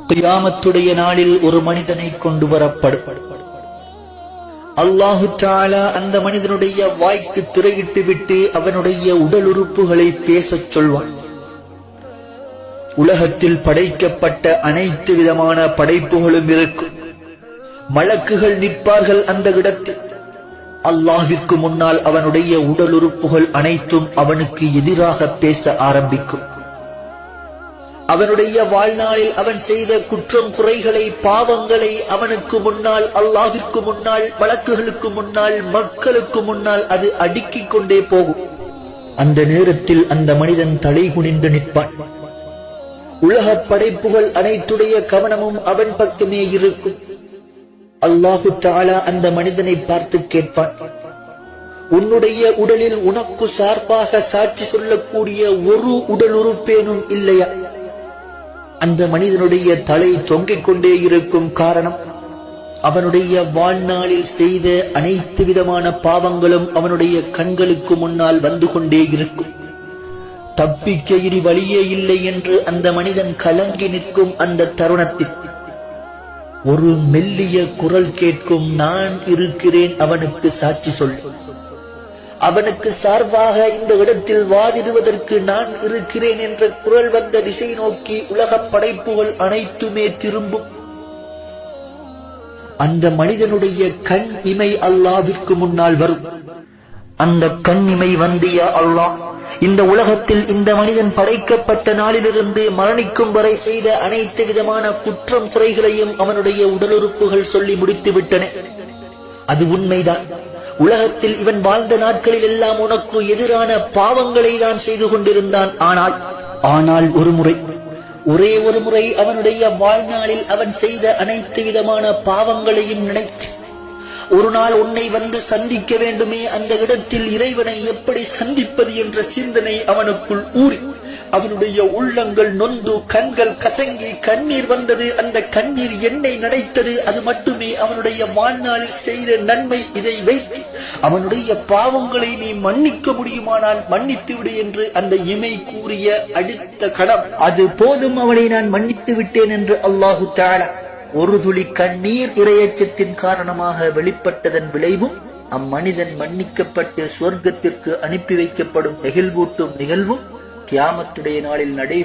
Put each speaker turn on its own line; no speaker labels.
கியாமத்துடைய நாளில் ஒரு மனிதனை கொண்டு வரப்படும். அல்லாஹு தஆலா அந்த மனிதனுடைய வாய்க்கு திரையிட்டு விட்டு அவனுடைய உடல் உறுப்புகளை பேசச் சொல்வான். உலகத்தில் படைக்கப்பட்ட அனைத்து விதமான படைப்புகளும் இருக்கும். மலக்குகள் நிற்பார்கள் அந்த இடத்தில். அல்லாஹ்விற்கு முன்னால் அவனுடைய உடல் உறுப்புகள் அனைத்தும் அவனுக்கு எதிராக பேச ஆரம்பிக்கும். அவனுடைய வாழ்நாளில் அவன் செய்த குற்றம் குறைகளை, பாவங்களை அவனுக்கு முன்னால், அல்லாஹ்விற்கு முன்னால், மலக்குகளுக்கு முன்னால், மக்களுக்கு முன்னால் அது அடுக்கிக் கொண்டே போகும். அந்த நேரத்தில் அந்த மனிதன் தலை குனிந்து நிற்பான். உலக படைப்புகள் அனைத்துடைய கவனமும் அவன் பக்கமே இருக்கும். அல்லாஹு தஆலா அந்த மனிதனை பார்த்து கேட்பான், உன்னுடைய உடலில் உனக்கு சார்பாக சாட்சி சொல்லக்கூடிய ஒரு உடல் உறுப்பேனும் இல்லையா? அந்த மனிதனுடைய தலை தொங்கிக் கொண்டே இருக்கும். காரணம், அவனுடைய வாழ்நாளில் செய்த அனைத்து விதமான பாவங்களும் அவனுடைய கண்களுக்கு முன்னால் வந்து கொண்டே இருக்கும். தப்பிக்க இனி வழியே இல்லை என்று அந்த மனிதன் கலங்கி நிற்கும் அந்த தருணத்தில் ஒரு மெல்லிய குரல் கேட்கும், நான் இருக்கிறேன், அவனுக்கு சாட்சி சொல். அவனுக்கு சார்பாக இந்த இடத்தில் வாதிடுவதற்கு நான் இருக்கிறேன் என்ற குரல் வந்த திசை நோக்கி உலக படைப்புகள் அனைத்துமே திரும்பும். அந்த மனிதனுடைய கண் இமை அல்லாஹ்விற்கு முன்னால் வரும். அந்த கண் இமை வந்திய அல்லாஹ், இந்த உலகத்தில் இந்த மனிதன் படைக்கப்பட்ட நாளிலிருந்து மரணிக்கும் வரை செய்த அனைத்து விதமான குற்றம் குறைகளையும் அவனுடைய உடலுறுப்புகள் சொல்லி முடித்து விட்டன. அது உண்மைதான். உலகத்தில் இவன் வாழ்ந்த நாட்களில் எல்லாம் உனக்கு எதிரான பாவங்களை தான் செய்து கொண்டிருந்தான். ஆனால் ஒரே ஒரு முறை அவனுடைய வாழ்நாளில் அவன் செய்த அனைத்து விதமான பாவங்களையும் நினைத்து, ஒரு நாள் உன்னை வந்து சந்திக்க வேண்டுமே, அந்த இடத்தில் இறைவனை எப்படி சந்திப்பது என்ற சிந்தனை அவனுக்குள் ஊறி அவனுடைய உள்ளங்கள் நொந்து, கண்கள் கசங்கி கண்ணீர் வந்தது. அந்த கண்ணீர் எண்ணெய் நடைத்தது. அது மட்டுமே அவனுடைய வாழ்நாளில் செய்த நன்மை. இதை வைத்து அவனுடைய பாவங்களை நீ மன்னிக்க முடியுமானால் மன்னித்து விடு என்று அந்த இமை கூறிய அடுத்த கணம், அது போதும், அவனை நான் மன்னித்து விட்டேன் என்று அல்லாஹு தஆலா ஒரு துளி கண்ணீர் இறையச்சத்தின் காரணமாக வெளிப்பட்டதன் விளைவும் அம்மனிதன் மன்னிக்கப்பட்டு சொர்க்கத்திற்கு அனுப்பி வைக்கப்படும் நெகிழ்வூட்டும் நிகழ்வும் கியாமத்துடைய நாளில் நடைபெறும்.